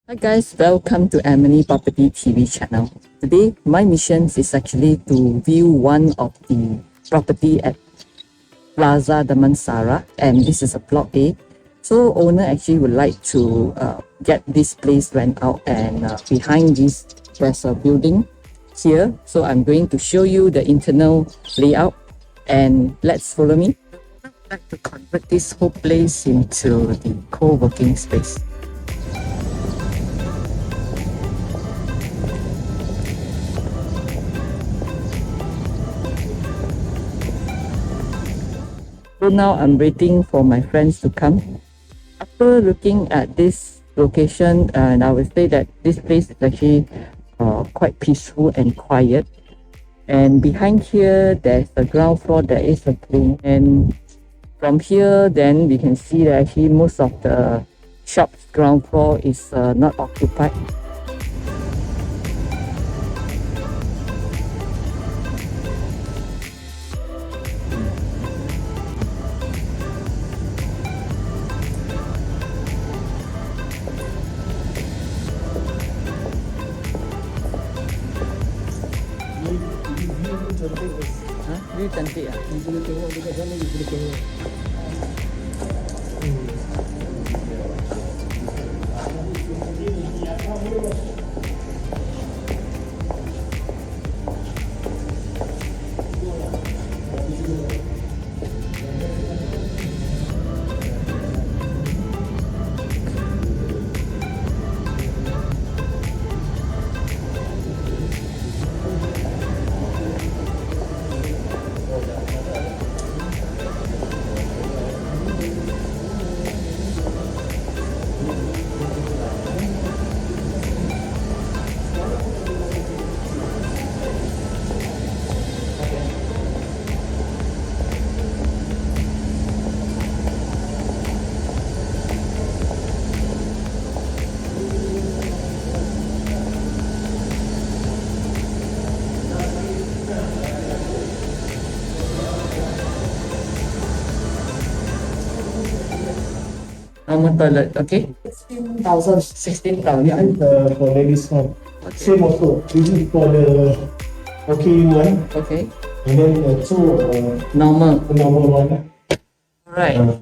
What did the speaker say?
Hi guys, welcome to Amenny Property TV channel. Today, my mission is actually to view one of the property at Plaza Damansara, and this is a block A. So owner actually would like to get this place rent out, and behind this there's a building here. So I'm going to show you the internal layout, and let's follow me. I'd like to convert this whole place into the co-working space. So now I'm waiting for my friends to come. After looking at this location, and I would say that this place is actually quite peaceful and quiet. And behind here, there's the ground floor, there is a pool. And from here, then we can see that actually most of the shop's ground floor is not occupied. View cantik lah. You boleh tengok dekat sana, you boleh tengok. Normal toilet, okay? 16,000. 16,000. Yeah, for ladies one. Okay. Same also. This is for the one. Okay. And then two Normal. normal one. Alright.